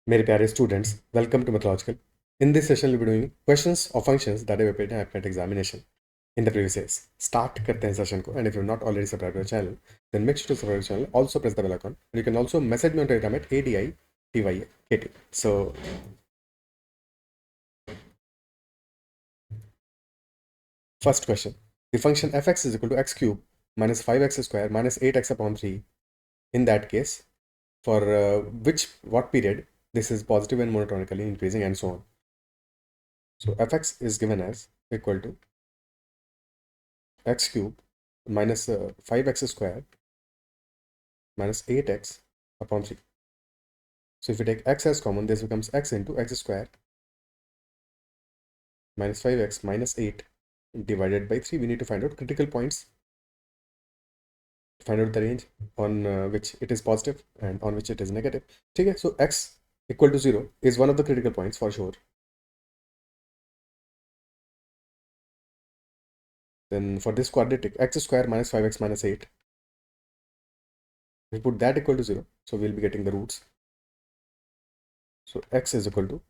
मेरे प्यारे students, welcome to Mathological. In this session, we'll be doing questions of functions that have appeared in IPMAT examination in the previous years. Start करते हैं session को, and if you're not already subscribed to the channel, then make sure to subscribe to the channel. Also press the bell icon. And you can also message me on Telegram at ADITYAKT. So, first question: the function fx is equal to x cube minus 5x square minus 8x upon 3. In that case, for what period this is positive and monotonically increasing, and so on. So fx is given as equal to x cube minus 5x square minus 8x upon 3. So if we take x as common, this becomes x into x square minus 5x minus 8 divided by 3. We need to find out critical points, find out the range on which it is positive and on which it is negative. Okay, so x equal to 0 is one of the critical points for sure. Then for this quadratic, x square minus 5x minus 8, we put that equal to 0, so we'll be getting the roots. So x is equal to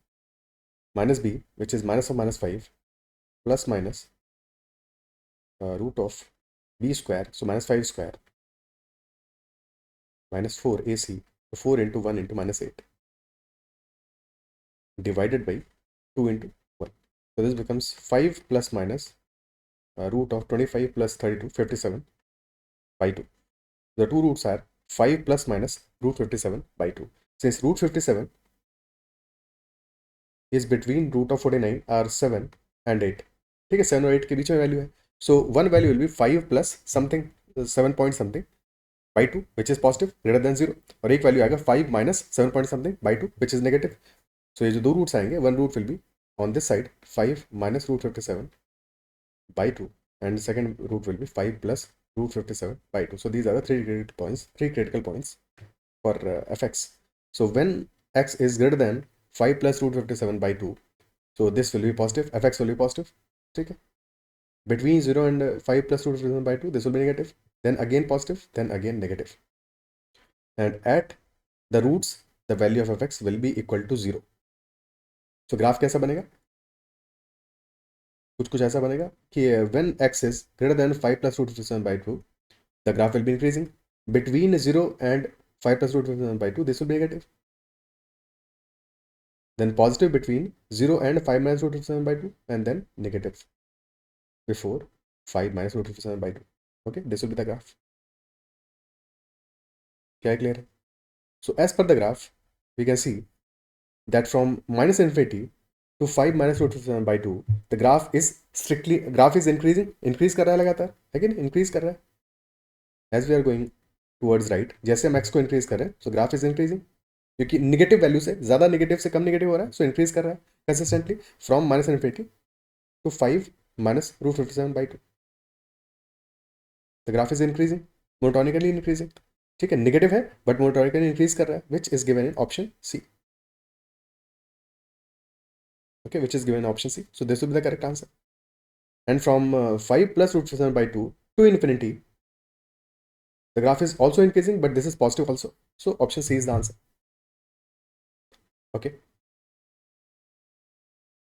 minus b, which is minus of minus 5, plus minus root of b square, so minus 5 square, minus 4 ac, so 4 into 1 into minus 8, divided by 2 into 1. So this becomes 5 plus minus root of 25 plus 32, 57 by 2. The two roots are 5 plus minus root 57 by 2. Since root 57 is between root of 49 are 7 and 8. ठीक है, 7 और 8 के बीच में value है. So one value will be 5 plus something, 7 point something by 2, which is positive, greater than 0. और एक value आएगा 5 minus 7 point something by 2, which is negative. So ये जो दो रूट्स आएंगे, one root will be on this side 5 minus root 57 by 2, and second root will be 5 plus root 57 by 2. So these are the three critical points for fx. So when x is greater than 5 plus root 57 by 2, so this will be positive, fx will be positive. Okay. Between 0 and 5 plus root 57 by 2, this will be negative, then again positive, then again negative. And at the roots, the value of fx will be equal to 0. So graph कैसा बनेगा? कुछ ऐसा बनेगा कि when x is greater than 5 plus root 57 by 2, the graph will be increasing. Between 0 and 5 plus root 57 by 2, this will be negative. Then positive between 0 and 5 minus root 57 by 2, and then negative before 5 minus root 57 by 2. Okay, this will be the graph. Okay, clear? So as per the graph, we can see that from minus infinity to 5 minus root 57 by 2, the graph is increasing. Increase कर रहा है लगातार, लेकिन increase कर रहा है. As we are going towards right, जैसे हम x को increase कर रहे हैं, so graph is increasing. क्योंकि नेगेटिव वैल्यू से ज़्यादा नेगेटिव से कम नेगेटिव हो रहा है, सो इंक्रीज कर रहा है consistently from minus infinity to 5 minus root 57 by 2. The graph is increasing, monotonically increasing. ठीक है, नेगेटिव है बट मोनोटोनिकली इंक्रीज कर रहा है, which is given in option C. Okay, which is given in option C. So this will be the correct answer. And from 5 plus root 57 by 2 to infinity, the graph is also increasing, but this is positive also. So option C is the answer. Okay.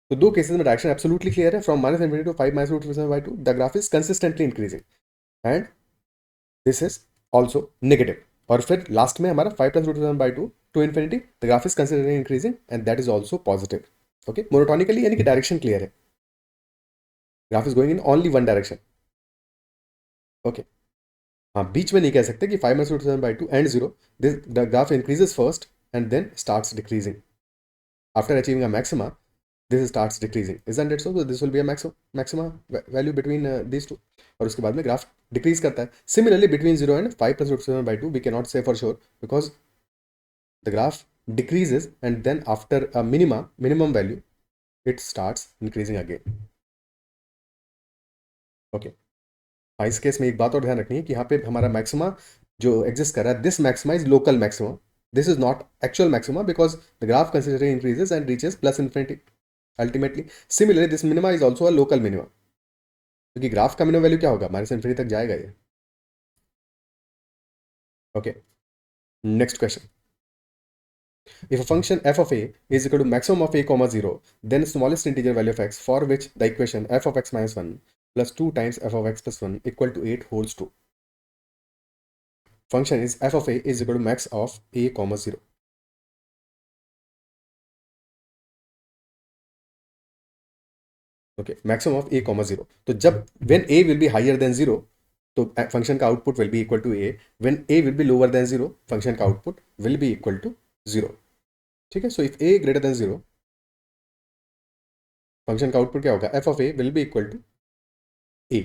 तो दो cases में direction absolutely clear है. From minus infinity to 5 minus root 57 by 2, the graph is consistently increasing, and this is also negative. और फिर last में हमारा 5 plus root 57 by 2 to infinity, the graph is consistently increasing and that is also positive. Okay, monotonically यानी कि direction clear है. Graph is going in only one direction. Okay, हाँ, बीच में नहीं कह सकते कि 5 minus root 57 by 2 and 0. The graph increases first and then starts decreasing. After achieving a maxima, this starts decreasing, isn't it? So this will be a maxima value between these two. और उसके बाद में graph decrease करता है. Similarly between 0 and 5 plus root 57 by 2, we cannot say for sure because the graph decreases and then after a minimum value it starts increasing again. Okay, हाँ, इस case में एक बात और ध्यान रखनी है कि यहाँ पे हमारा मैक्सिमा जो एग्जिस्ट कर रहा है, this maxima is local maxima. This is not actual maxima because the graph consistently increases and reaches plus infinity ultimately. Similarly, this minima is also a local minima क्योंकि ग्राफ का minimum value क्या होगा, minus infinity तक जाएगा ये. Okay, next question. If a function f of a is equal to maximum of a comma 0, then smallest integer value of x for which the equation f of x minus 1 plus 2 times f of x plus 1 equal to 8 holds true. Function is f of a is equal to max of a comma 0. Okay, maximum of a comma 0. तो जब when a will be higher than 0, तो function का output will be equal to a. When a will be lower than 0, function का output will be equal to 0. ठीक है, so if a greater than 0, function का output क्या होगा? f of a will be equal to a.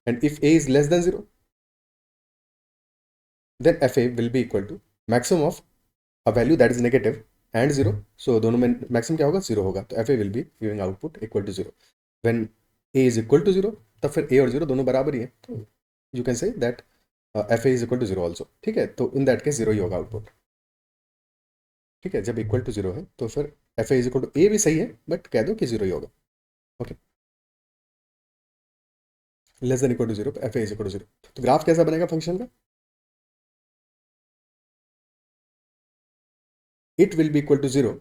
And if a is less than 0, then fa will be equal to maximum of a value that is negative and 0. So दोनों में maximum क्या होगा? 0 होगा. तो fa will be giving output equal to 0. When a is equal to 0, तब फिर a और 0 दोनों बराबर ही है. तो you can say that fa is equal to 0 also. ठीक है, तो in that case 0 ही होगा output. ठीक है, जब इक्वल टू 0 है तो फिर fa is equal to a भी सही है, बट कह दो कि 0 ही होगा. Okay, less than equal to 0 fa is equal to 0. तो ग्राफ कैसा बनेगा फंक्शन का? It will be equal to 0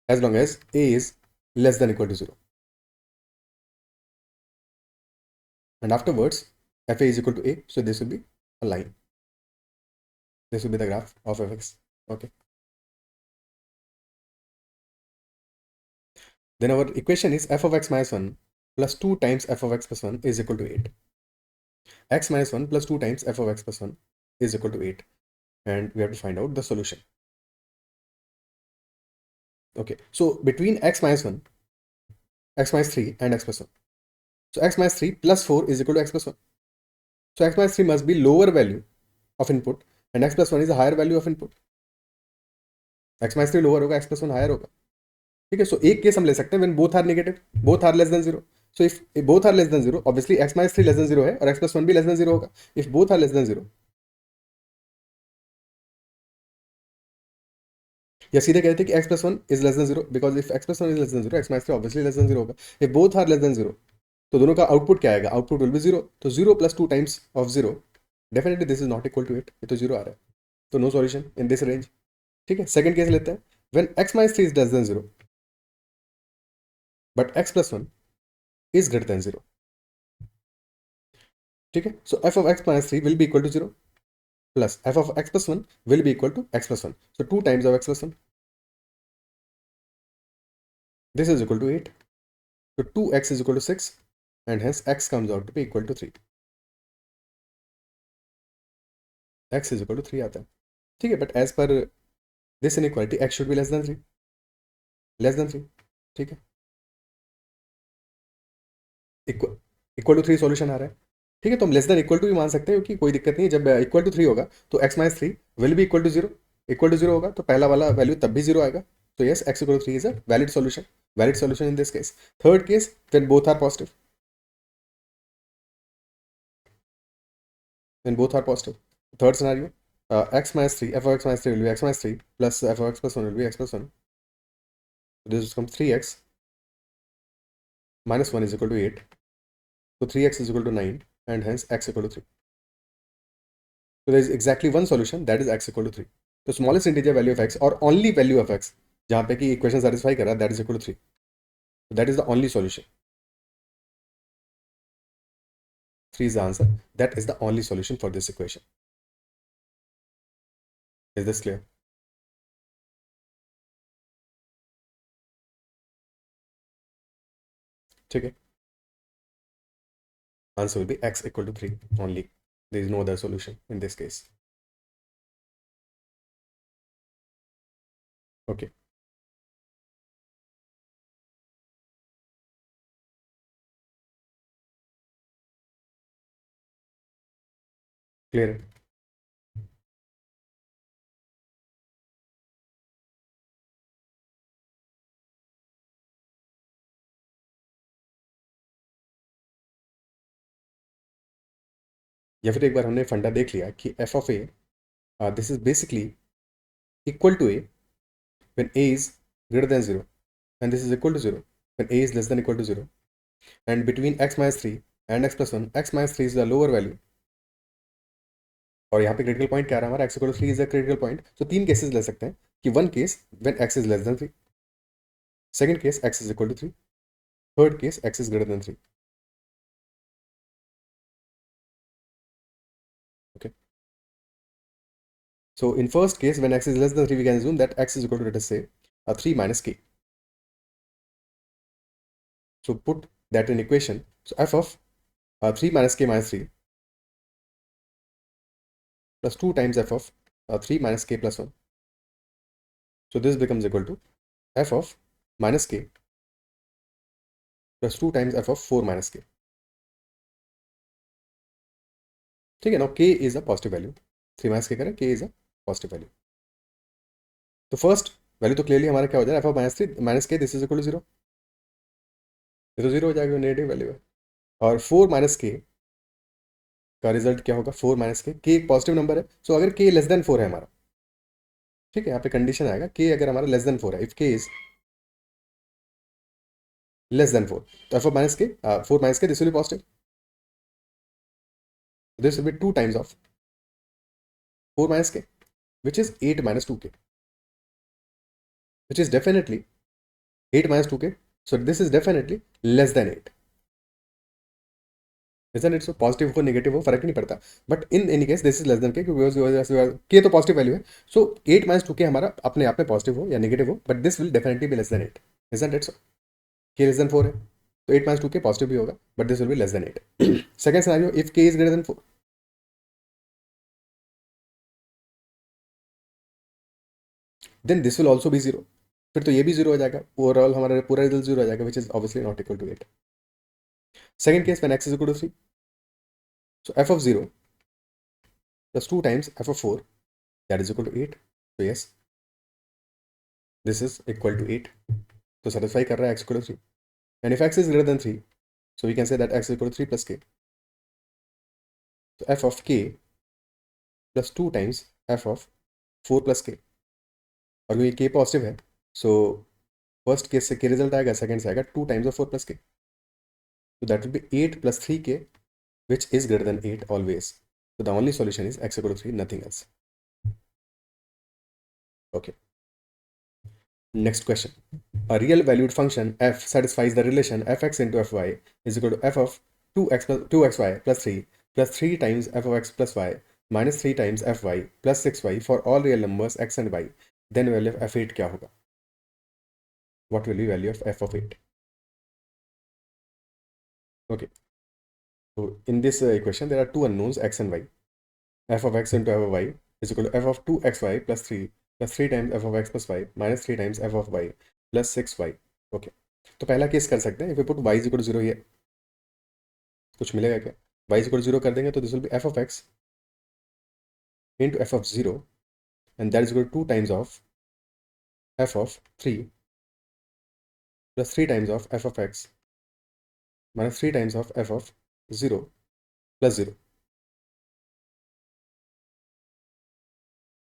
as long as a is less than equal to 0. And afterwards, fa is equal to a, so this will be a line. This will be the graph of fx. Okay. Then our equation is f of x minus 1 plus 2 times f of x plus 1 is equal to 8. X minus 1 plus 2 times f of x plus 1 is equal to 8. And we have to find out the solution. Okay, so between x minus 1, x minus 3 and x plus 1. So x minus 3 plus 4 is equal to x plus 1. So x minus 3 must be lower value of input and x plus 1 is a higher value of input. x minus 3 lower होगा, x plus 1 higher होगा. ठीक है, so एक case हम ले सकते हैं when both are negative, both are less than 0. So if both are less than 0, obviously x minus 3 less than 0 है और x plus 1 भी less than 0 होगा. If both are less than 0, या सीधे कहते हैं कि x plus 1 is less than 0 because if x plus 1 is less than 0, x minus 3 obviously less than 0 होगा. If both are less than 0, तो दोनों का आउटपुट क्या आएगा? Output will be 0. तो 0 plus 2 times of 0, definitely this is not equal to 8. ये तो 0 आ रहा है, तो no solution in this range. ठीक है, सेकंड केस लेते हैं. When x minus 3 is less than 0, but x plus 1 is greater than 0. ठीक है, so f of x minus 3 will be equal to 0 plus f of x plus 1 will be equal to x plus 1. So 2 times of x plus 1. This is equal to 8. So 2x is equal to 6 and hence x comes out to be equal to 3. x is equal to 3 आता है. ठीक है, but as per this inequality x should be less than 3. Less than 3. ठीक है, equal to 3 solution आ रहा है. ठीक है, तो हम लेस देन इक्वल टू भी मान सकते हैं क्योंकि कोई दिक्कत नहीं है. जब इक्वल टू 3 होगा तो x minus 3 will be equal to 0. Equal to 0 होगा तो पहला वाला वैल्यू तब भी 0 आएगा. तो yes, x equal to 3 is a valid solution. Valid solution in this case. Third case, when both are positive. When both are positive, third scenario, x minus 3, f of x minus 3 will be x minus 3 plus f of x plus 1 will be x plus 1. So this becomes 3x minus 1 is equal to 8. So 3x is equal to 9 and hence x equal to 3. So there is exactly one solution, that is x equal to 3. तो smallest integer value of x और only value of x जहाँ पे कि equation satisfy कर रहा है, that is equal to 3. So that is the only solution. 3 is the answer. That is the only solution for this equation. Is this clear? ठीक है. Answer will be x equal to 3 only. There is no other solution in this case. Okay. Clear है. या फिर एक बार हमने फंडा देख लिया कि f of a, this is basically equal to a when a is greater than 0 and this is equal to 0 when a is less than equal to 0, and between x minus 3 and x plus 1, x minus 3 is the lower value और यहाँ पे critical point क्या रहा है हमारा, X equal to 3 is a critical point. तो 3 cases ले सकते हैं कि one case when X is less than 3, second case X is equal to 3, third case X is greater than 3। Okay. So in first case, when x is less than 3, we can assume that x is equal to, let us say, 3 minus k. So put that in equation. So f of 3 minus k minus 3 plus 2 times f of 3 minus k plus 1. So this becomes equal to f of minus k plus 2 times f of 4 minus k. ठीक है ना, k is a positive value. 3 minus k करें, k is a positive value. तो first value तो clearly हमारा क्या हो जाएगा, f of minus 3 minus k, this is equal to 0, ये तो 0 हो जाएगा, नेगेटिव वैल्यू है। और 4 माइनस के का रिजल्ट क्या होगा, 4 माइनस के एक पॉजिटिव नंबर है। सो अगर के लेस देन 4 है हमारा, ठीक है, यहाँ पे कंडीशन आएगा के अगर हमारा लेस देन 4 है, इफ के इज लेस देन 4, तो एफ ऑफ माइनस के 4 माइनस के, this will B positive, this will B 2 times of 4 minus k, which is 8 minus 2k, which is definitely 8 minus 2k. So this is definitely less than 8. Isn't it? So positive हो negative हो फर्क नहीं पड़ता, but in any case this is less then के, क्योंकि के तो positive value है। सो 8 माइनस 2k हमारा अपने आप में पॉजिटिव हो या नेगेटिव हो, but this will definitely be less than 8। Isn't it? So K less then 4 है, तो 8 माइनस 2k पॉजिटिव भी होगा, but this will be less than 8। Second scenario, if k is greater than 4, then this will also be 0, फिर तो ये भी 0 हो जाएगा, ओवरऑल हमारा पूरा रिजल्ट 0 हो जाएगा, which is obviously not equal to 8। Second case, when x is equal to 3, so f of 0 plus 2 times f of 4, that is equal to 8. So yes, this is equal to 8. So satisfy कर रहा है x equal to 3. And if x is greater than 3, so we can say that x is equal to 3 plus k. So f of k plus 2 times f of 4 plus k. और ये k positive है, so first case से k result आएगा, second से आएगा 2 times of 4 plus k. So that will be 8 plus 3k, which is greater than 8 always. So the only solution is x equal to 3, nothing else. Okay. Next question. A real valued function f satisfies the relation fx into fy is equal to f of 2xy plus 3 plus 3 times f of x plus y minus 3 times fy plus 6y for all real numbers x and y. Then value of f8 क्या होगा? What will be value of f of 8? Okay. So in this equation there are two unknowns x and y. f of x into f of y is equal to f of 2xy plus 3 times f of x plus y minus 3 times f of y plus 6y. Okay. तो पहला case कर सकते हैं, if we put y is equal to 0 here, कुछ मिलेगा क्या? y is equal to 0 कर देंगे तो this will be f of x into f of 0 and that is equal to 2 times of f of 3 plus 3 times of f of x minus 3 times of f of 0 plus 0.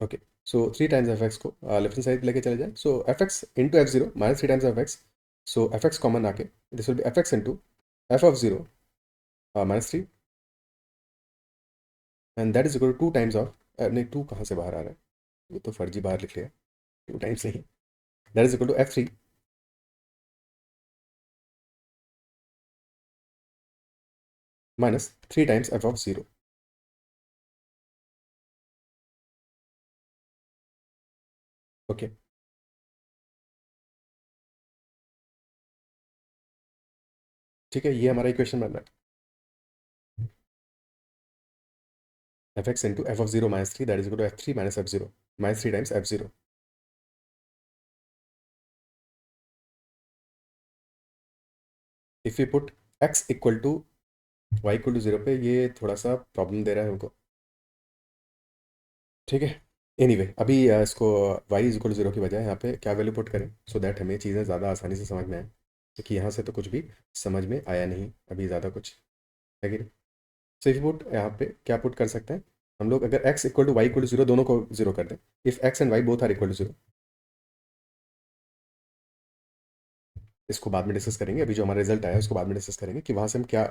Okay, so 3 times F X को left hand side लेके चले जाए, so F x into F zero minus 3 times F X, so F X common आके this will be F x into F of 0 minus 3 and that is equal to 2 times of, नहीं 2 कहाँ से बाहर आ रहा है, ये तो फर्जी बाहर लिख लिया, 2 टाइम्स नहीं, that is equal to f3 minus 3 times f of 0. Okay, ठीक है, ये हमारा इक्वेशन बन रहा है, f x into F of 0 minus 3 that is equal to f3 minus f0 minus 3 times f0. If you put x equal to y equal to 0 पे, ये थोड़ा सा प्रॉब्लम दे रहा है हमको, ठीक है। एनीवे अभी इसको y इज इक्वल टू 0 की बजाय यहाँ पे क्या वैल्यू पुट करें, सो दैट हमें चीज़ें ज़्यादा आसानी से समझ में आए, क्योंकि यहाँ से तो कुछ भी समझ में आया नहीं अभी ज़्यादा कुछ, है कि नहीं। सो इफ पुट यहाँ पे क्या पुट कर सकते हैं हम लोग, अगर x equal to y equal to 0 दोनों को 0 कर दें, if x and y both are equal to 0, इसको बाद में डिस्कस करेंगे, अभी जो हमारा रिजल्ट आया है उसको बाद में डिस्कस करेंगे कि वहाँ से हम क्या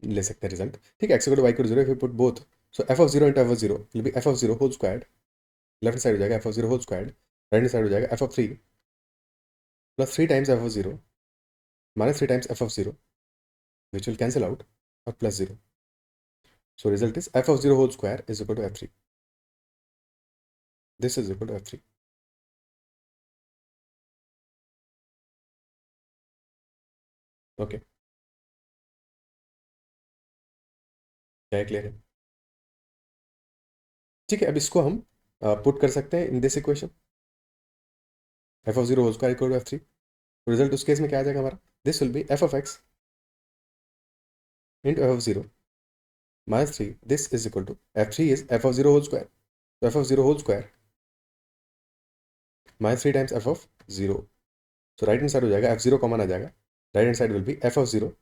ले सकते हैं रिजल्ट, ठीक है। x equal to y equal to 0 if you put both, So f of 0 into f of 0 will be f of 0 whole squared. Left side हो जाएगा f of 0 whole squared. Right side हो जाएगा f of 3 plus 3 times f of 0 minus 3 times f of 0, which will cancel out, or plus 0. So result is f of 0 whole square is equal to f3. This is equal to f3. Okay. क्या clear है? ठीक है, अब इसको हम put कर सकते हैं in this equation, f of 0 whole square equal to f3. तो रिजल्ट उस केस में क्या आ जाएगा हमारा? This will be f of x into f of 0 minus 3. This is equal to f3 is f of 0 whole square. So f of 0 whole square minus 3 times f of 0. So right hand side हो जाएगा f0 common आ जाएगा. Right hand side will be f of 0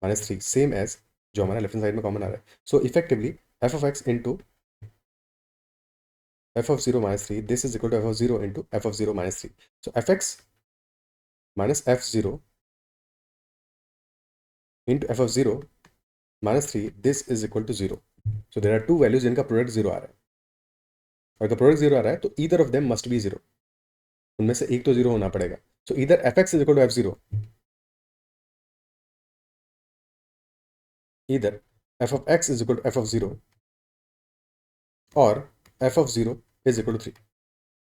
minus 3, same as जो हमारा left hand side में common आ रहा है. So effectively f of x into f of 0 minus 3, this is equal to f of 0 into f of 0 minus 3. So fx minus f0 into f of 0 minus 3, this is equal to 0. So there are two values जिनका product 0 आ रहा है. और अगर product 0 आ रहा है तो either of them must be 0. उनमें से एक तो 0 होना पड़ेगा. So either fx is equal to f0, either f of x is equal to f of 0 और f of 0 is equal to 3.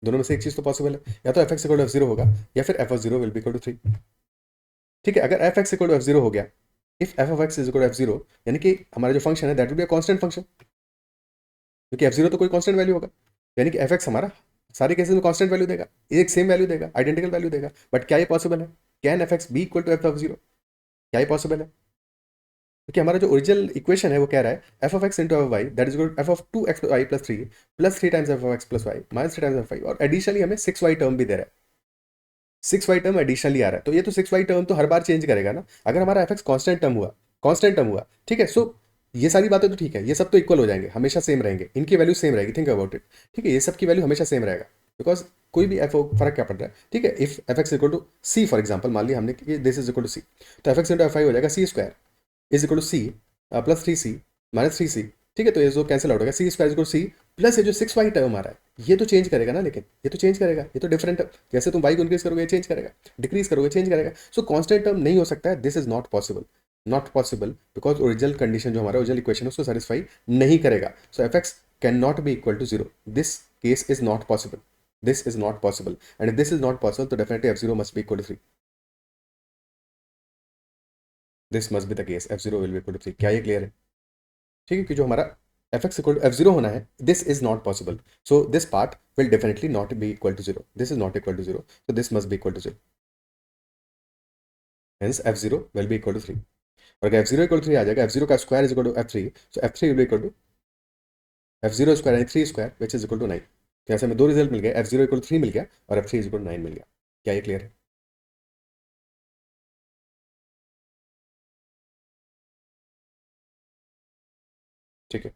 दोनों में से एक चीज तो पॉसिबल है, या तो fx equal to f0 होगा या फिर f of 0 will be equal to 3. ठीक है, अगर fx equal to f0 हो गया, if f of x is equal to f0, यानी कि हमारा जो फंक्शन है that will be a constant function, क्योंकि f0 तो कोई कांस्टेंट वैल्यू होगा, यानी कि fx हमारा सारे केसेस में कांस्टेंट वैल्यू देगा, एक सेम वैल्यू देगा, आइडेंटिकल वैल्यू देगा. बट क्या ये पॉसिबल है? Can fx be equal to f of 0? क्या ये पॉसिबल है? क्योंकि हमारा जो ओरिजिनल इक्वेशन है वो कह रहा है f of x into f of y that is equal to f of 2x y plus 3 times f of x plus y minus 3 times f of y, और एडिशनली हमें 6y टर्म भी दे रहा है. 6y टर्म एडिशनली आ रहा है, तो ये तो 6y टर्म तो हर बार चेंज करेगा ना. अगर हमारा fx कांस्टेंट टर्म हुआ, ठीक है. सो ये सारी बातें तो ठीक है, ये सब तो इक्वल हो जाएंगे, हमेशा सेम रहेंगे, इनकी वैल्यू सेम रहेगी. Think about it. ठीक है, ये सब की वैल्यू हमेशा सेम रहेगा, बिकॉज कोई भी एफ फर्क क्या पड़ रहा है. ठीक है, if F X equal to C for example, मान लिया हमने कि this is equal to C, तो F x into F I हो जाएगा C square is equal to C plus 3c minus 3c. ठीक है, तो ये जो कैंसिल आउट होगा, C square equal C plus ये जो 6y टर्म आ रहा है ये तो चेंज करेगा ना, लेकिन ये तो चेंज करेगा, ये तो डिफरेंट. जैसे तुम y को इंक्रीज करोगे ये चेंज करेगा, डिक्रीज करोगे चेंज करेगा. सो कांस्टेंट टर्म नहीं हो सकता है. This is not possible, not possible, because original condition जो हमारा ओरिजिनल इक्वेशन है उसको सेटिस्फाई नहीं करेगा. So F X can not be equal to 0. This case is not possible. This is not possible, and if this is not possible तो definitely f0 must be equal to 3. This must be the case, f0 will be equal to 3. क्या ये clear है? ठीक है, कि जो हमारा fx equal to f0 होना है, this is not possible. So this part will definitely not be equal to 0. This is not equal to 0, so this must be equal to 0. Hence f0 will be equal to 3. और अगर f0 equal to 3 आ जाएगा, f0 का square is equal to f3, so f3 will be equal to f0 square यानी 3 square which is equal to 9. तो ऐसे में दो result मिल गए, f0 इक्वल टू 3 मिल गया और f3 इज इक्वल टू 9 मिल गया. क्या ये क्लियर है? ठीक है,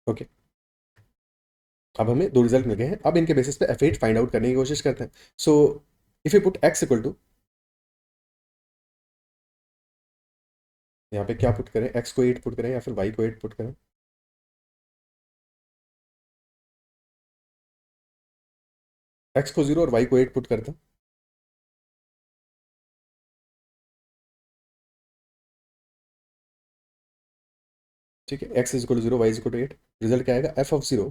ओके. अब हमें दो रिजल्ट मिल गए हैं, अब इनके बेसिस पे f8 फाइंड आउट करने की कोशिश करते हैं. So if you put x equal to, यहाँ पे क्या पुट करें, x को 8 पुट करें या फिर y को 8 पुट करें? x को 0 और y को 8 पुट करते हैं. ठीक है, x is equal to 0, y is equal to 8. Result क्या आएगा? f of 0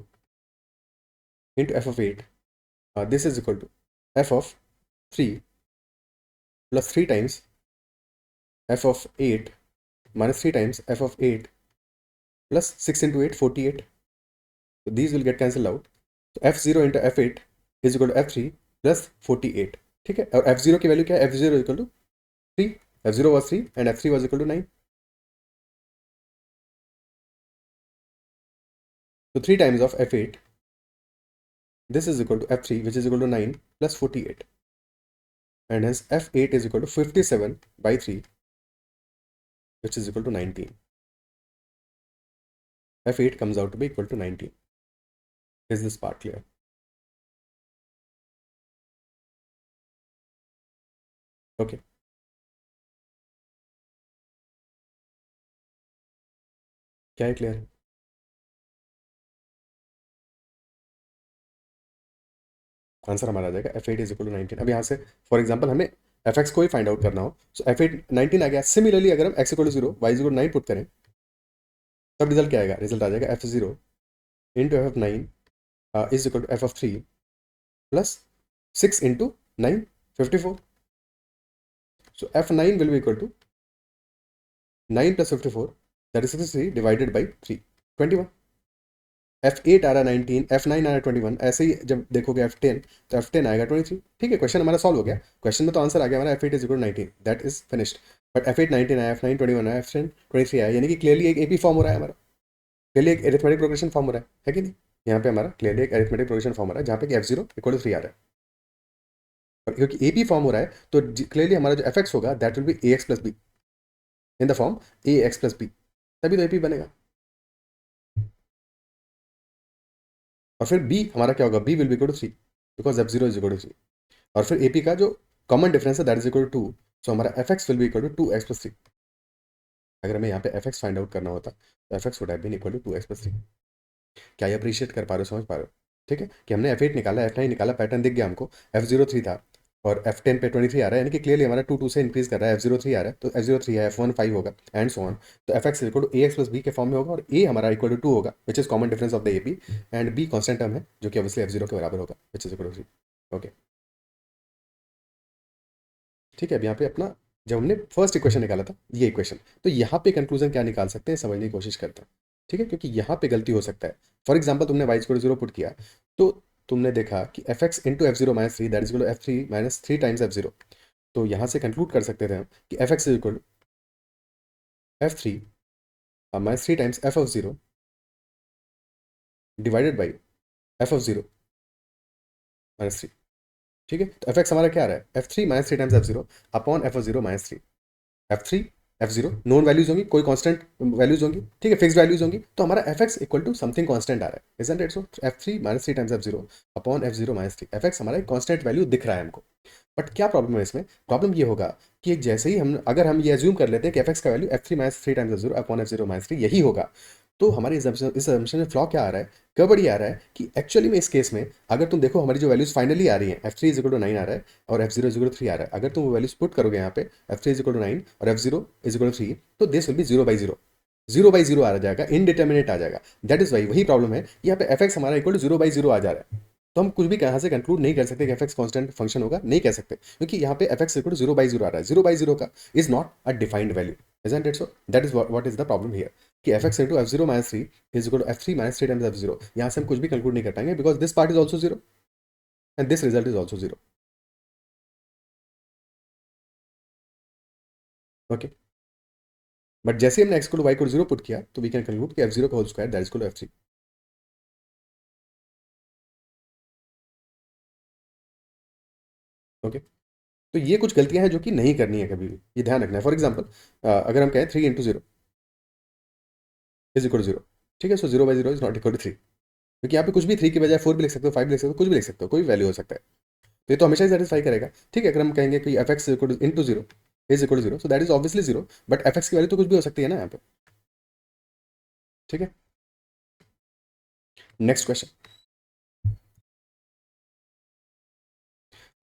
into f of 8, this is equal to f of 3 plus 3 times f of 8 minus 3 times f of 8 plus 6 into 8, 48. So these will get cancelled out. So f0 into f8 is equal to f3 plus 48. ठीक है, और f0 की value क्या है? f0 equal to 3. f0 was 3 and f3 was equal to 9. So 3 times of f8, this is equal to f3 which is equal to 9 plus 48. And hence f8 is equal to 57 by 3 which is equal to 19. f8 comes out to be equal to 19. Is this part clear? Okay. क्या है clear? Answer हमारा आ जाएगा f8 is equal to 19। अब यहाँ से for example हमें fx को ही find out करना हो, सो f8 19 आ गया। सिमिलरली अगर हम x equal to 0 y equal to 9 put करें, तब रिजल्ट क्या आएगा? रिजल्ट आ जाएगा f0 into f9 is equal to f3 plus 6 into 9 54। So f9 will be equal to 9 plus 54, that is 63 divided by 3, 21। f8 आ रहा है 19, f9 आ रहा है 21। ऐसे ही जब देखोगे f10, तो f10 आएगा 23। ठीक है, क्वेश्चन हमारा सॉल्व हो गया। क्वेश्चन में तो आंसर आ गया हमारा f8 is equal to 19, that is finished. But f8 19 आया, f9 21 आया, f10 23 आया, यानी कि क्लियरली एक एपी फॉर्म हो रहा है हमारा, क्लियरली एक एरिथमेटिक प्रोग्रेशन फॉर्म हो रहा है कि नहीं? यहाँ पे हमारा क्लियरली एक एरिथमेटिक प्रोग्रेशन फॉर्म हो रहा है जहाँ पे कि f0 इक्वल टू 3 आ रहा है। और क्योंकि एपी फॉर्म हो रहा है तो क्लियरली हमारा जो fx होगा that will be ax plus b in the form ax plus b, तभी तो एपी बनेगा। और फिर b हमारा क्या होगा? b will be equal to 3 because f0 is equal to 3। और फिर एपी का जो कॉमन डिफरेंस है that is equal to 2, so हमारा fx will be equal to 2x plus 3। अगर हमें यहाँ पे fx फाइंड आउट करना होता तो fx would have been equal to 2x plus 3। क्या ये अप्रिशिएट कर पा रहे हो, समझ पा रहे हो? ठीक है कि हमने f8 निकाला, f9 निकाला, पैटर्न दिख गया हमको, f0 3 था और f10 पे 23 आ रहा है, यानी कि क्लियरली हमारा 2 2 से इंक्रीज कर रहा है, f0 3 आ रहा है तो f0 3 है, f1 5 होगा एंड सो ऑन। तो fx equal to ax plus b के फॉर्म में होगा और a हमारा इक्वल टू 2 होगा which is common difference of the ap, and b constant term है जो कि ऑब्वियसली f0 के बराबर होगा which is equal to 3। Okay, ठीक है। अब यहाँ पे अपना जब हमने फर्स्ट इक्वेशन निकाला था ये इक्वेशन, तो यहाँ पे कंक्लूजन क्या निकाल सकते हैं समझने की कोशिश करते हैं। ठीक है, क्योंकि यहाँ पे गलती हो सकता है। फॉर एग्जाम्पल तुमने वाई इक्वल जीरो पुट किया, तो तुमने देखा कि F x into F zero minus three that is equal to f three minus three times F zero. तो यहाँ से कंक्लूड कर सकते थे हम कि F x is equal f three minus three times f of zero divided by f of zero minus three. ठीक है, तो एफ एक्स हमारा क्या आ रहा है? F three minus three times F zero upon F of zero minus three. F three F zero known values होंगी, कोई constant values होंगी, ठीक है, फिक्स वैल्यूज होंगी, तो हमारा F X equal to something constant आ रहा है, isn't it so? F three minus three times F zero upon F zero minus three, F X हमारा एक कांस्टेंट वैल्यू दिख रहा है हमको। बट क्या प्रॉब्लम है इसमें? प्रॉब्लम ये होगा कि जैसे ही हम अगर हम ये अज्यूम कर लेते हैं कि एफ एक्स का value F three minus three times F zero upon F zero minus three यही होगा, तो हमारे इस assumption में फ्लॉ क्या आ रहा है, गड़बड़ी आ रहा है कि एक्चुअली में इस केस में अगर तुम देखो हमारी जो वैल्यूज फाइनली आ रही है, f three is equal to 9 आ रहा है और f zero is equal to 3 आ रहा है, अगर तुम वो वैल्यूज पुट करोगे यहाँ पे f three is equal to 9 और f zero is equal to 3, तो दिस विल बी 0/0, 0/0 आ जाएगा, इनडिटर्मिनेट आ जाएगा। दैट इज वाई वही प्रॉब्लम है, यहाँ पे एफ एक्स हमारा इक्वल टू 0/0 आ जा रहा है। तो हम कुछ भी यहाँ से कंक्लूड नहीं कर सकते कि एफ एक्स कॉन्स्टेंट फंक्शन होगा, नहीं कह सकते, क्योंकि यहाँ पे एफ एक्स इक्वल टू 0/0 आ रहा है। 0/0 का is not a defined value, isn't it so? That is what is the problem here, कि F x into F zero minus three is equal to f three minus three times F zero. यहाँ से हम कुछ भी conclude नहीं कर पाएंगे because this part is also zero and this result is also zero. Okay, but जैसे हमने एक्स को वाई को जीरो पुट किया तो वी कैन कंक्लूड कि एफ जीरो का whole square that is equal to f three. Okay, तो ये कुछ गलतियां हैं जो कि नहीं करनी है कभी भी, ये ध्यान रखना है। फॉर एग्जाम्पल अगर हम कहें three into zero is equal to zero, ठीक है, so 0/0 is not equal to three, क्योंकि यहाँ पे कुछ भी थ्री की बजाय फोर भी लिख सकते हो, फाइव लिख सकते हो, कुछ भी लिख सकते हो, कोई भी वैल्यू हो सकता है, तो ये तो हमेशा ही सेटिस्फाई करेगा। ठीक है, अगर हम कहेंगे कि F x into zero is equal to zero, so that is obviously zero, but f x की वैल्यू तो कुछ भी हो सकती है ना यहाँ पे। ठीक है, next question,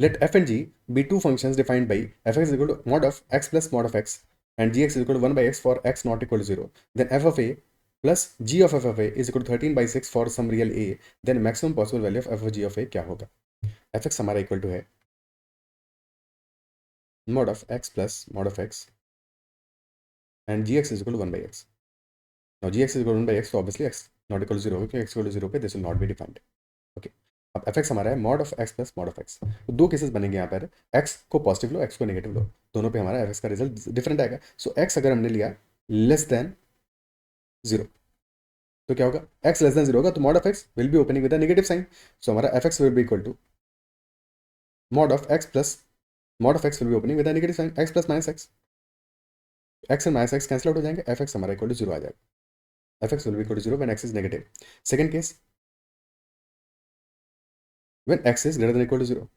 let f and g be two functions defined by fx is equal to mod of x plus mod of x and gx is equal to 1 by x for x not equal to 0, then f of a plus g of f of a is equal to 13 by 6 for some real a, then maximum possible value of f of g of a क्या होगा? fx हमारा equal to है mod of x plus mod of x and gx is equal to 1 by x. Now gx is equal to 1 by x, so obviously x not equal to 0 क्योंकि x equal to 0 पे this will not be defined. Okay, अब F X हमारा है mod of X plus mod of x, तो दो cases बनेंगे यहाँ पर, एक्स को पॉजिटिव लो, एक्स को नेगेटिव लो, दोनों पे हमारा एफ एक्स का रिजल्ट डिफरेंट आएगा। सो एक्स अगर हमने लिया लेस देन जीरो तो क्या होगा? एक्स लेस देन जीरो होगा तो mod of X will be opening with negative sign, so हमारा F X will be equal to mod of X plus mod of X will be opening with negative sign, X plus minus X, X and minus X cancel out हो जाएंगे, F X हमारा equal to zero आ जाएगा, F X will be equal to zero when X is negative. Second case, when X is greater than equal to zero,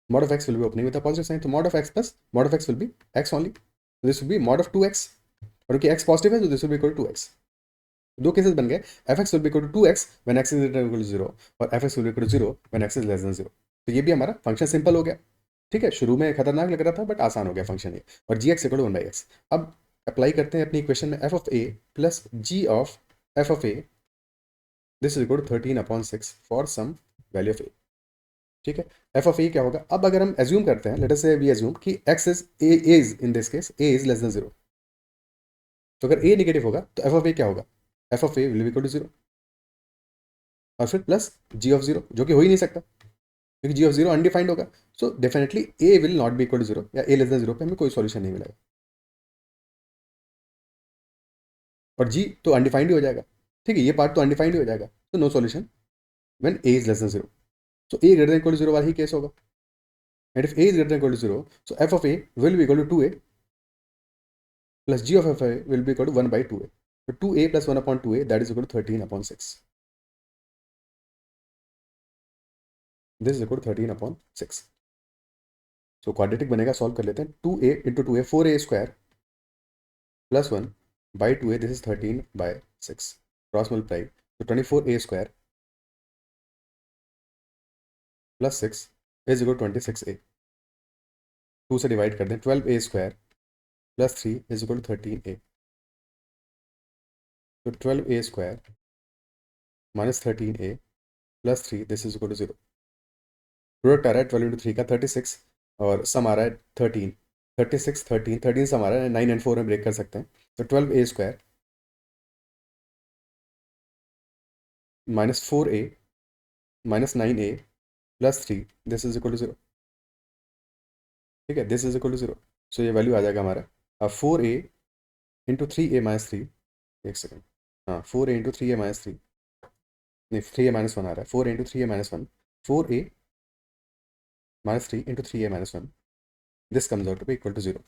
mod of x will be opening with a positive sign, so mod of x plus mod of x will be x only, so this will be mod of 2x, और क्योंकि x positive है तो this will be equal to 2x। दो cases बन गए, fx will be equal to 2x when x is equal to 0 और fx will be equal to 0 when x is less than 0। तो ये भी हमारा फंक्शन सिंपल हो गया। ठीक है, शुरू में खतरनाक लग रहा था बट आसान हो गया फंक्शन ये। और जी एक्स इक्वल टू 1/x। अब अप्लाई करते हैं अपनी इक्वेशन में, F of A plus G of F of A this is equal to 13/6 for some value of A. ठीक है, एफ ऑफ ए क्या होगा, अब अगर हम एज्यूम करते हैं, लेट अस से वी एज्यूम कि x is a is in this case A is less than 0। तो अगर ए नेगेटिव होगा तो एफ ऑफ ए क्या होगा, f of a will be equal to 0 और फिर प्लस जी ऑफ 0, जो कि हो ही नहीं सकता क्योंकि जी ऑफ 0 अनडिफाइंड होगा। So definitely a will not be equal to 0 या ए लेस देन 0 पे हमें कोई सॉल्यूशन नहीं मिलेगा। और जी तो अनडिफाइंड ही हो जाएगा। ठीक है, ये पार्ट तो अनडिफाइंड ही हो जाएगा, तो no solution when a is less than 0। So a greater than equal to 0 वाला ही केस होगा। And if a is greater than equal to 0 so f of a will be equal to 2a plus g of fi will be equal to 1 by 2a. So 2a plus 1 upon 2a that is equal to 13/6. This is equal to 13/6. So quadratic बनेगा, solve कर लेते हैं। 2a into 2a 4a square plus 1 by 2a this is 13/6 cross multiply so 24a square plus 6 is equal to 26a। 2 से divide कर दें, 12a square plus 3 is equal to 13a। so 12a square minus 13a plus 3 this is equal to 0। Product आ रहा है 12 into 3 का 36 और सम आ रहा है 13। 36 13 13 सम आ रहा है, 9 एंड 4 में ब्रेक कर सकते हैं। तो 12a square minus 4a minus 9a plus 3 this is equal to 0। ठीक है, this is equal to 0। So ये वैल्यू आ जाएगा हमारा, अब 4a इंटू 3a माइनस 3, एक सेकेंड, हाँ 4a इंटू 3a माइनस 3, नहीं 3a माइनस 1 आ रहा है, 4a into 3a minus 1, 4a minus 3 into 3a minus 1 this comes out to be equal to 0।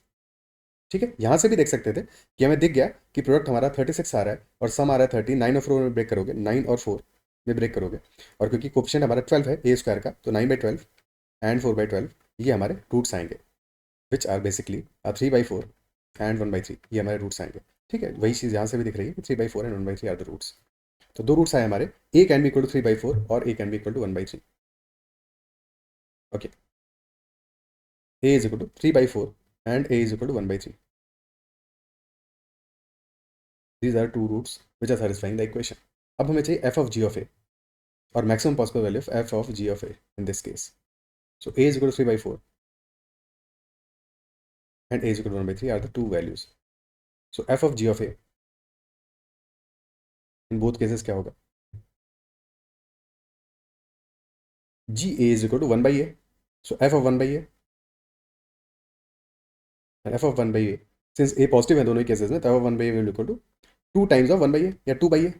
ठीक है, यहाँ से भी देख सकते थे कि हमें दिख गया कि प्रोडक्ट हमारा 36 आ रहा है और सम आ रहा है 30। 9 और 4 में ब्रेक करोगे, 9 और 4 में ब्रेक करोगे, और क्योंकि कोफिशिएंट हमारा 12 है ए स्क्वायर का, तो 9/12 एंड 4/12 ये हमारे रूट्स आएंगे, विच आर बेसिकली 3/4 एंड 1/3, ये हमारे रूट्स आएंगे। ठीक है, वही चीज़ यहाँ से भी दिख रही है कि 3/4 एंड 1/3 आर द रूट्स। तो दो रूट्स आए हमारे, A can be equal to 3/4 और A can be equal to 1/3। Okay, A is equal to 3/4 and A is equal to 1/3। These are two roots which are satisfying the equation. अब हमें चाहिए f of g of a और maximum possible value of f of g of a in this case. So a is equal to 3/4 and a is equal to 1/3 are the two values. So f of g of a in both cases क्या होगा, g a is equal to 1 by a. So f of 1 by a and f of 1 by a, since a positive है दोनों ही cases में, तो f of 1 by a will be equal to 2 times of 1 by a या 2 by a,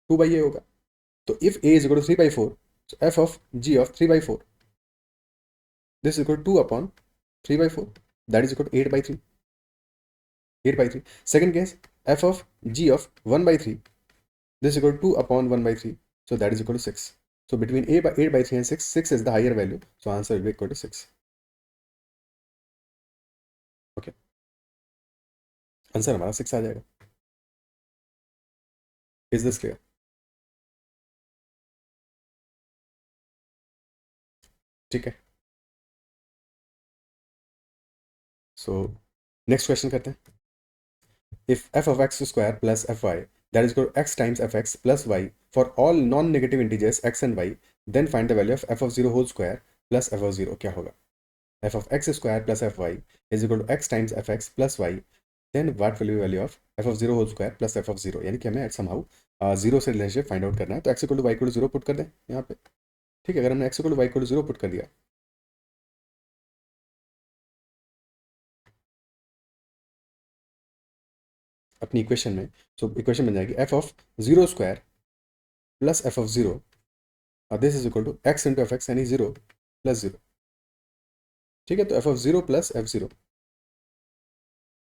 2 by a होगा। तो if a is equal to 3/4 so f of g of 3/4 this is equal to 2 upon 3/4 that is equal to 8/3, 8/3। Second case, f of g of 1/3 this is equal to 2 upon 1/3, so that is equal to 6। So between 8/3 and 6, 6 is the higher value, so answer will be equal to 6। okay, answer हमारा 6 आ जाएगा। Is this clear? ठीक है, so next question करते हैं। if f of x square plus fy that is equal to x times fx plus y for all non-negative integers x and y, then find the value of f of 0 whole square plus f of 0। क्या होगा, f of x square plus fy is equal to x times fx plus y, then what will be value of f of 0 whole square plus f of 0। यानी कि हमें somehow 0 से relationship find out करना है, तो x equal to y equal to 0 put कर दें यहाँ पे। ठीक है, अगर हमने x equal to y equal to 0 put कर दिया अपनी इक्वेशन में, सो इक्वेशन बन जाएगी f of 0 square plus f of 0 और this is equal to x into f x यानी 0 प्लस 0। ठीक है, तो f of 0 plus f0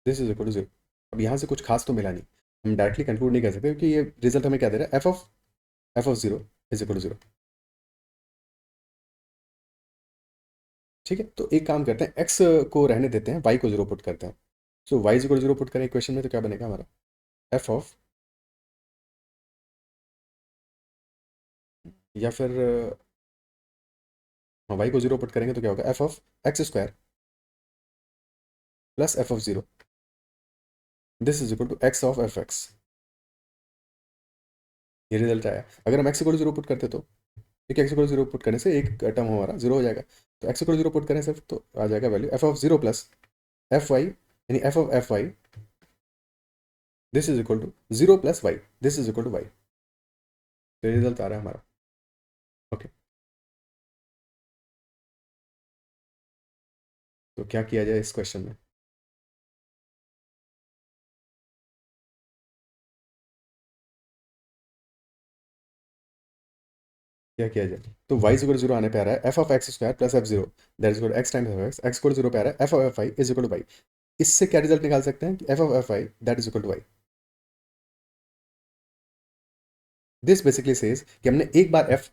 this is equal to 0। अब यहाँ से कुछ खास तो मिला नहीं, हम डायरेक्टली कंक्लूड नहीं कर सकते क्योंकि ये रिजल्ट हमें क्या दे रहा है, f of 0 is equal to 0। ठीक है, तो एक काम करते हैं, x को रहने देते हैं, y को 0 पुट करते हैं। सो y इज इक्वल 0 पुट करें इक्वेशन में तो क्या बनेगा हमारा f ऑफ, या फिर हाँ y को 0 पुट करेंगे तो क्या होगा f of x square plus f of 0, this is equal to x of f x. ये रिजल्ट आया। अगर हम x इक्वल 0 पुट करते तो, ठीक है, x इक्वल 0 पुट करने से एक टर्म हमारा 0 हो जाएगा, तो x इक्वल 0 पुट करने से तो आ जाएगा value f of 0 plus f y, यानी f of f y, this is equal to 0 plus y, this is equal to y. तो रिजल्ट आ रहा है हमारा। ओके, तो क्या किया जाए इस क्वेश्चन में? क्या किया जाए? तो y इक्वल 0 आने पे आ रहा है f of x square plus F 0, that is equal x times F x, x equal 0 पे आ रहा है f of f y is equal to y। इससे क्या रिजल्ट निकाल सकते हैं कि f of f y that is equal to y। This basically says कि हमने एक बार f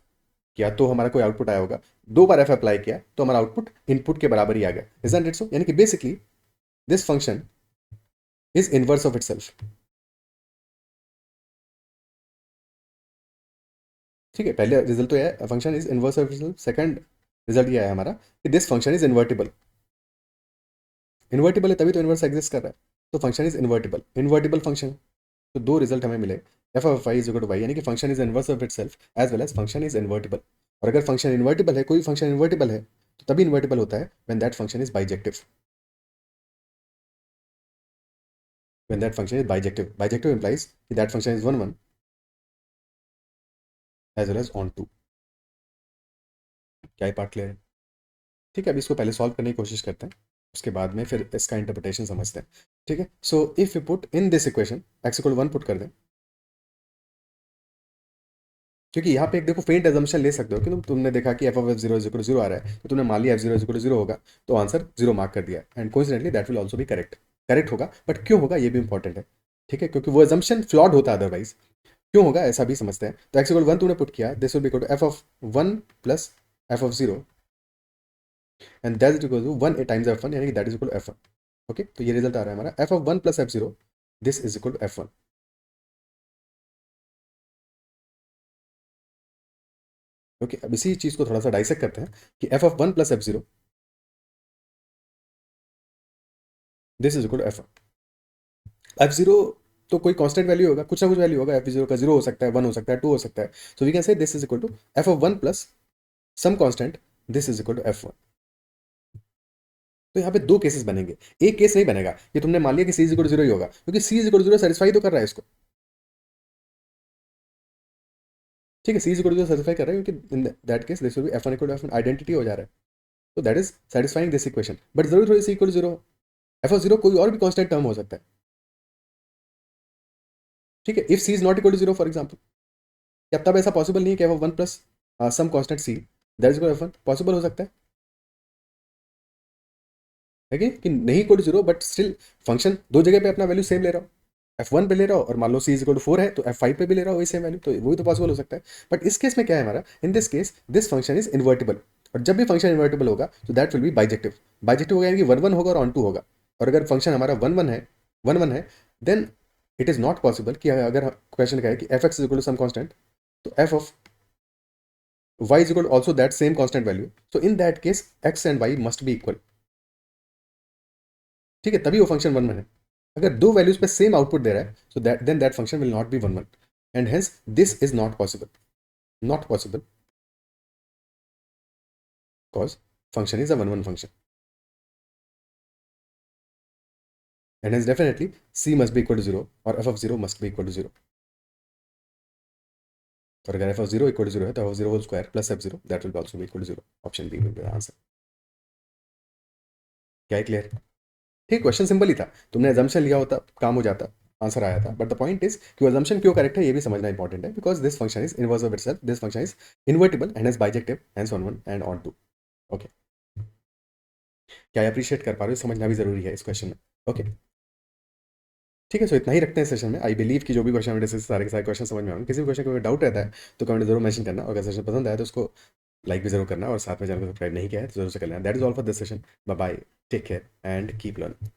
किया तो हमारा कोई आउटपुट आया होगा, दो बार f अप्लाई किया तो हमारा आउटपुट इनपुट के बराबर ही आ गया। Isn't it so? यानी कि basically this function is inverse of itself. ठीक है, पहले रिजल्ट तो यह function is inverse of itself, second result ये आया हमारा कि this function is invertible. Invertible है तभी तो इनवर्स एग्जिस्ट कर रहा है, तो function is invertible, invertible function. तो दो रिजल्ट हमें मिले, f of y is equal to y, यानी कि function is inverse of itself as well as function is invertible. और अगर फंक्शन इन्वर्टिबल है, कोई फंक्शन इन्वर्टिबल है, तो तभी इन्वर्टिबल होता है when that function is bijective. When that function is bijective, bijective implies कि that function is one one as well as onto. क्या ये पार्ट क्लियर है? ठीक है, अभी इसको पहले सॉल्व करने की कोशिश करते हैं, उसके बाद में फिर इसका इंटरप्रिटेशन समझते हैं। ठीक है, सो if you put in this equation x equal 1 put कर दें, क्योंकि यहाँ पे एक देखो फेंट एजम्पशन ले सकते हो कि तुमने देखा कि F of F zero is equal 0 आ रहा है, तो तुमने मान लिया एफ जीरो इज इक्वल 0 होगा, तो आंसर 0 मार्क कर दिया, and coincidentally that will also B correct. Correct होगा, बट क्यों होगा ये भी इंपॉर्टेंट है। ठीक है, क्योंकि वो एजम्पशन फ्लॉड होता है अदरवाइज। क्यों होगा ऐसा भी समझते हैं। तो एक्स इक्वल 1 तुमने पुट किया, this will be equal to F of 1 plus F of 0, and that is equal to 1 times F 1, यानी कि that is equal to F 1। Okay, तो ये रिजल्ट आ रहा है हमारा F of 1 plus F 0, this is equal to F 1। Okay, अब इसी चीज को थोड़ा सा डाइसेक्ट करते हैं कि F of 1 plus F 0, this is equal to F 1। F 0 तो कोई कांस्टेंट वैल्यू होगा, कुछ ना कुछ वैल्यू होगा, एफ 0 का 0 हो सकता है, 1 हो सकता है, 2 हो सकता है। So we can say this is equal to F of 1 plus some constant, this is equal to F 1। तो यहाँ पे दो केसेस बनेंगे। एक केस नहीं बनेगा कि तुमने मान लिया कि सी इज इक्वल टू 0 ही होगा, क्योंकि C is equal to 0 satisfy तो कर रहा है इसको। ठीक है, C is equal to 0 satisfy कर रहा है, क्योंकि in that case this will be F 1 equal to F 1, identity हो जा रहा है। तो that is satisfying this equation, but जरूरी थोड़ी C equal to 0, F of 0 कोई और भी कांस्टेंट टर्म हो सकता है। ठीक है, if C is not equal to 0 for example, क्या तब ऐसा पॉसिबल नहीं है कि F of 1 plus some constant C that is equal to F 1? Possible हो सकता है कि नहीं equal to 0, but still function दो जगह पे अपना वैल्यू सेम ले रहा हो, f1 पे ले रहा हो, और मान लो c इज इक्वल टू 4 है तो f5 पे भी ले रहा हो वही सेम वैल्यू, तो वही तो पॉसिबल हो सकता है। बट इस केस में क्या है हमारा, इन this case this function is invertible, और जब भी फंक्शन इन्वर्टिबल होगा तो that will B bijective. Bijective होगा यानी कि 1 1 होगा और ऑन 2 होगा। और अगर फंक्शन हमारा 1 1 है, 1 1 है, then it is not possible कि अगर क्वेश्चन का है कि F x is equal to some constant, तो F of y is equal to also that same constant value, so in that case x and y must be equal। ठीक है, तभी वो फंक्शन वन वन है। अगर दो values पे same output दे रहा है, so that then that function will not be one one, and hence this is not possible, not possible, because function is a one one function, and hence definitely c must be equal to 0 और f of 0 must be equal to 0। और अगर f of 0 equal to 0 है तो f of 0 whole square plus f 0 that will also be equal to 0। Option B will be the answer. क्या है clear? ठीक, question simple ही था, तुमने assumption लिया होता काम हो जाता, आंसर आया था। बट द पॉइंट इज कि एजम्पशन क्यों करेक्ट है ये भी समझना इंपॉर्टेंट है, because this function is inverse of itself, this function is invertible and is bijective, hence on one and onto. Okay, क्या अप्रिशिएट कर पा रहे हो, समझना भी जरूरी है इस क्वेश्चन में। ओके, ठीक है, सो इतना ही रखते हैं सेशन में। आई बिलीव कि जो भी क्वेश्चन डिस्कस सारे के सारे क्वेश्चन समझ में आएंगे। किसी भी क्वेश्चन का डाउट रहता है तो कमेंट जरूर मेंशन करना, और अगर सेशन पसंद आया तो उसको लाइक भी जरूर करना, और साथ में चैनल को सब्सक्राइब नहीं किया है तो जरूर से कर लेना। That is all for this session. Bye bye, take care and keep learning.